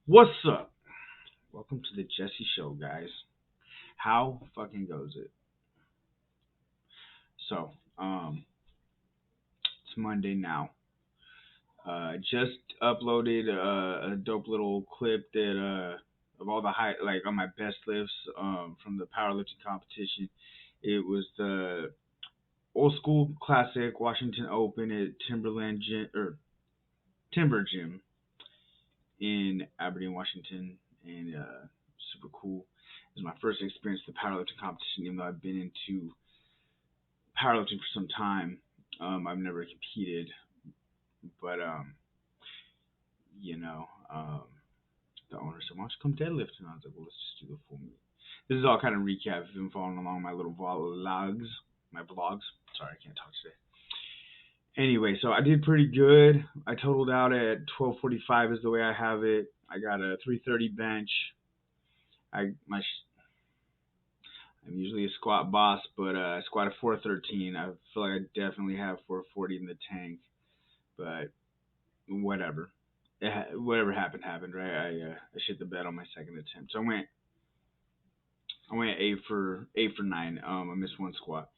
What's up? Welcome to the Jesse Show, guys. How fucking goes it? So, it's Monday now. Just uploaded a dope little clip that of all the high like on my best lifts from the powerlifting competition. It was the old school classic Washington Open at Timberland Gym or Timber Gym in Aberdeen, Washington, and super cool. It was my first experience at the powerlifting competition, even though I've been into powerlifting for some time. I've never competed, but you know, the owner said, "Why don't you come deadlift?" And I was like, "Well, let's just do the full meet." This is all kind of recap. If you've been following along my little vlogs, my vlogs. Sorry, I can't talk today. Anyway, so I did pretty good. I totaled out at 12:45 is the way I have it. I got a 330 bench. I'm usually a squat boss, but I squatted 413. I feel like I definitely have 440 in the tank, but whatever. Whatever happened, right? I shit the bed on my second attempt. So I went eight for nine. I missed one squat.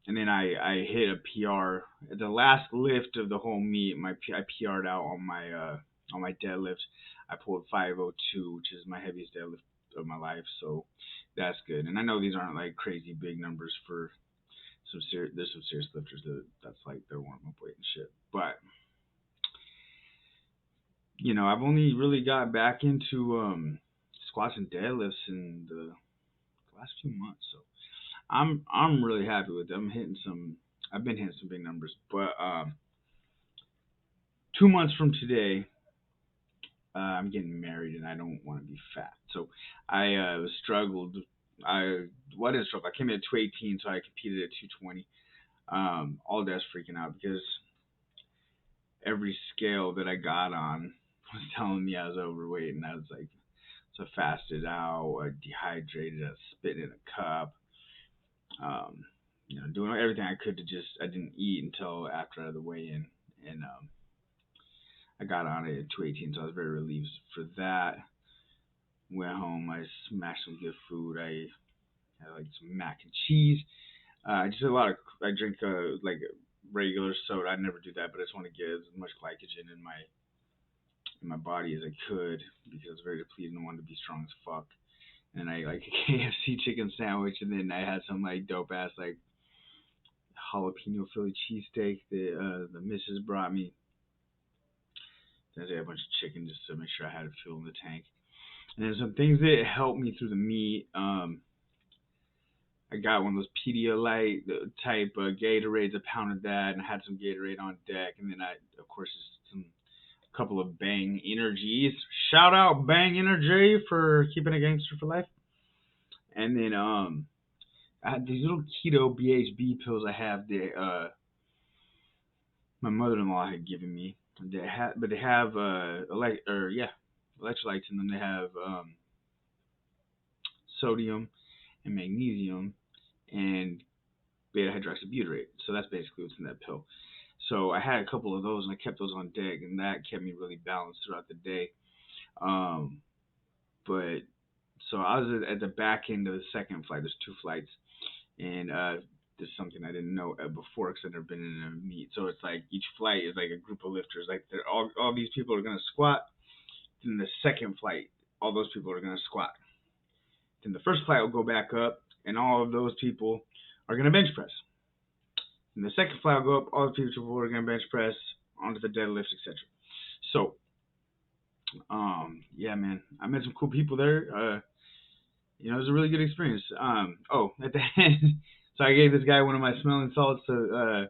And then I hit a PR at the last lift of the whole meet. I PR'd out on my deadlift. I pulled 502, which is my heaviest deadlift of my life. So that's good. And I know these aren't like crazy big numbers for there's some serious lifters that's like their warm up weight and shit. But I've only really got back into squats and deadlifts in the last few months. So I'm really happy with them. I've been hitting some big numbers, but 2 months from today, I'm getting married and I don't want to be fat. So I struggled. What is struggle? I came in at 218, so I competed at 220. All day I was freaking out because every scale that I got on was telling me I was overweight, and I was like, so I fasted out, I dehydrated, I spit in a cup, doing everything I could to I didn't eat until after I had the weigh in, and I got on it at 218, so I was very relieved for that. Went home, I smashed some good food. I had like some mac and cheese. I just I drink like regular soda. I never do that, but I just want to get as much glycogen in my body as I could because I was very depleted and wanted to be strong as fuck. And I like a KFC chicken sandwich, and then I had some like dope ass like jalapeno Philly cheesesteak that the missus brought me. Then I had a bunch of chicken just to make sure I had fuel in the tank. And then some things that helped me through the meet. I got one of those Pedialyte type Gatorades. I pounded that, and I had some Gatorade on deck. And then of course, some couple of Bang Energies. Shout out Bang Energy for keeping a gangster for life. And then I had these little keto BHB pills I have that my mother-in-law had given me. But they have electrolytes in them. They have sodium and magnesium and beta hydroxybutyrate. So that's basically what's in that pill. So I had a couple of those and I kept those on deck, and that kept me really balanced throughout the day. Um, but so I was at the back end of the second flight. There's two flights, and this is something I didn't know before because I've never been in a meet. So it's like each flight is like a group of lifters. Like all these people are gonna squat. Then the second flight, all those people are gonna squat. Then the first flight will go back up, and all of those people are gonna bench press. And the second flight will go up, all the people are gonna bench press onto the deadlift, etc. So, yeah, man, I met some cool people there. It was a really good experience. At the end, so I gave this guy one of my smelling salts to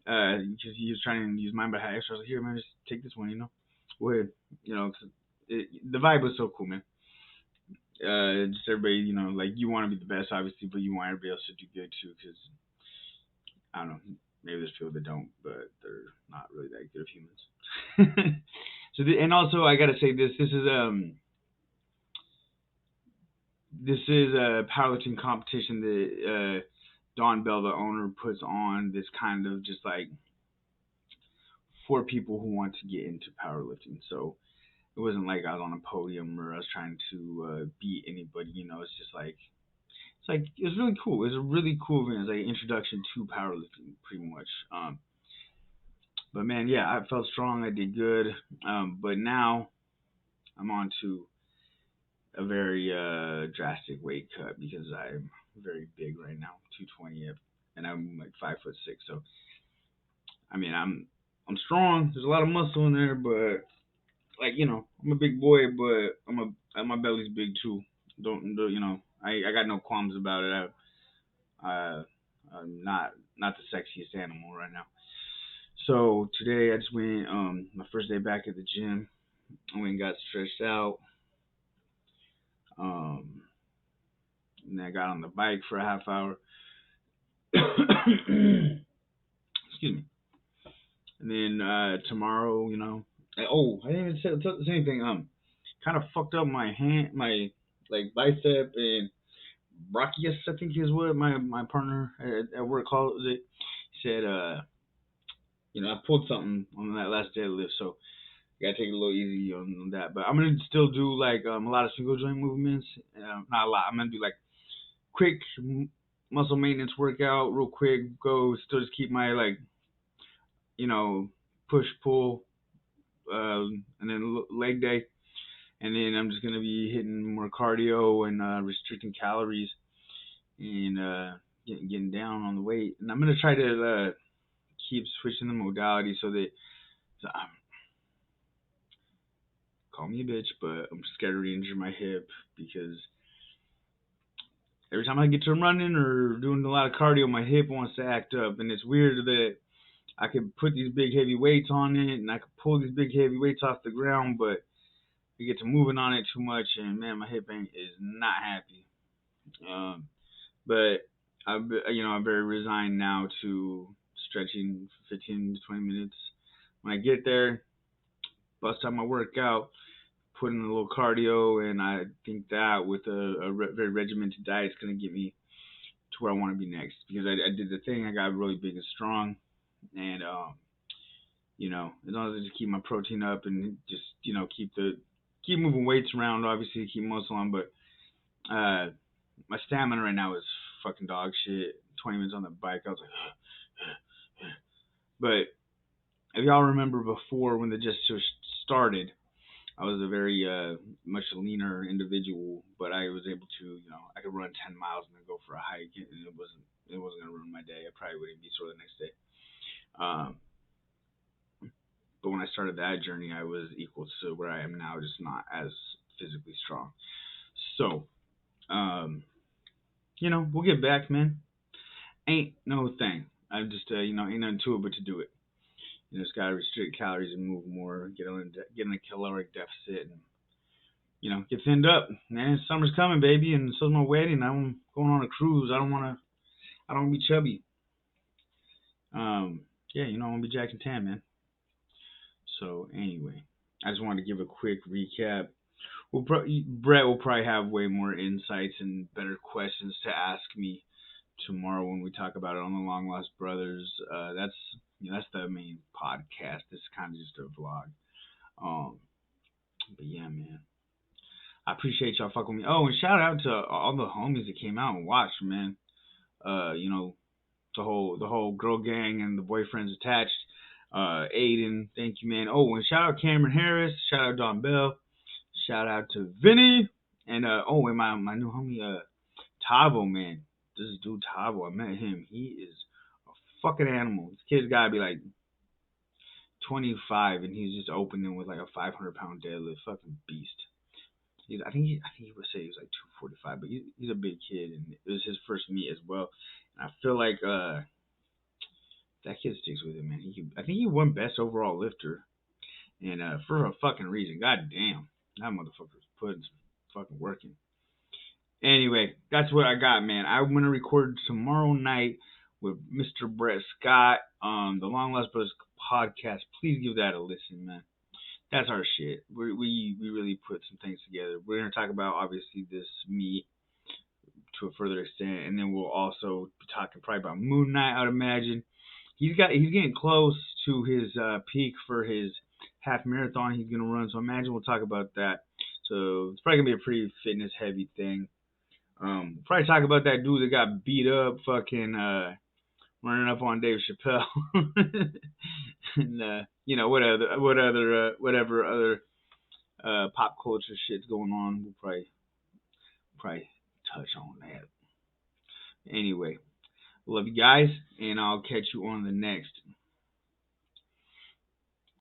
because he was trying to use mine, but I had extra. I was like, here, man, just take this one, Weird, the vibe was so cool, man. Just everybody, like you want to be the best, obviously, but you want everybody else to do good too, because I don't know, maybe there's people that don't, but they're not really that good of humans. And also I gotta say this is a powerlifting competition that Don Bell, the owner, puts on. This kind of just like for people who want to get into powerlifting. So It wasn't like I was on a podium or I was trying to beat anybody. It's just like it was really cool. It was a really cool event. It was like an introduction to powerlifting, pretty much. But man, yeah, I felt strong. I did good. But now I'm on to a very drastic weight cut because I'm very big right now, 220, and I'm like 5'6". So I mean, I'm strong. There's a lot of muscle in there, but like I'm a big boy, but my belly's big too. Don't. I got no qualms about it. I I'm not the sexiest animal right now. So today I just went my first day back at the gym. I went and got stretched out. Um, and then I got on the bike for a half hour. Excuse me. And then tomorrow, oh, I didn't even say anything. Kind of fucked up my hand, my like bicep and brachius, I think is what my partner at work calls it. He said, I pulled something on that last deadlift, so I gotta take it a little easy on that. But I'm gonna still do like a lot of single joint movements. Not a lot. I'm gonna do like quick muscle maintenance workout, real quick. Go still just keep my like you know push pull, and then leg day. And then I'm just gonna be hitting more cardio and restricting calories and getting down on the weight. And I'm gonna try to keep switching the modality so that call me a bitch, but I'm scared to re-injure my hip because every time I get to running or doing a lot of cardio, my hip wants to act up, and it's weird that I could put these big heavy weights on it and I could pull these big heavy weights off the ground, but I get to moving on it too much, and man, my hip ain't is not happy. Um, but I'm very resigned now to stretching for 15 to 20 minutes. When I get there, bust out my workout, put in a little cardio, and I think that with a very regimented diet is going to get me to where I want to be next. Because I did the thing, I got really big and strong, and as long as I just keep my protein up and just keep moving weights around, obviously keep muscle on, but my stamina right now is fucking dog shit. 20 minutes on the bike, I was like, but if y'all remember before when the just started, I was a very much leaner individual, but I was able to, I could run 10 miles and then go for a hike, and it wasn't gonna ruin my day. I probably wouldn't be sore the next day. Um, but when I started that journey, I was equal to where I am now, just not as physically strong. So, um, we'll get back, man. Ain't no thing. I just, ain't nothing to it but to do it. Just gotta restrict calories and move more, get in a caloric deficit, and get thinned up. Man, summer's coming, baby, and so's my wedding. I'm going on a cruise. I don't wanna be chubby. Yeah, I wanna be Jack and Tan, man. So anyway, I just wanted to give a quick recap. Brett will probably have way more insights and better questions to ask me tomorrow when we talk about it on the Long Lost Brothers. That's the main podcast. This is kind of just a vlog. Um, but yeah, man, I appreciate y'all fucking with me. Oh, and shout out to all the homies that came out and watched, man. Uh, you know, the whole girl gang and the boyfriends attached. Aiden, thank you, man. Oh, and shout out Cameron Harris. Shout out Don Bell. Shout out to Vinny. And and my new homie Tavo, man. This dude Tavo, I met him. He is a fucking animal. This kid's gotta be like 25, and he's just opening with like a 500-pound deadlift. Fucking beast. I think he would say he was like 245, but he's a big kid, and it was his first meet as well. And I feel like that kid sticks with it, man. I think he won best overall lifter, and for a fucking reason. God damn, that motherfucker's putting some fucking work in. Anyway, that's what I got, man. I'm gonna record tomorrow night with Mr. Brett Scott, the Long Lost Brothers podcast. Please give that a listen, man. That's our shit. We really put some things together. We're gonna talk about obviously this meet to a further extent, and then we'll also be talking probably about Moon Knight. I'd imagine he's getting close to his peak for his half marathon he's gonna run. So I imagine we'll talk about that. So it's probably gonna be a pretty fitness heavy thing. Probably talk about that dude that got beat up, fucking running up on Dave Chappelle, and whatever other pop culture shit's going on. We'll probably touch on that. Anyway, love you guys, and I'll catch you on the next.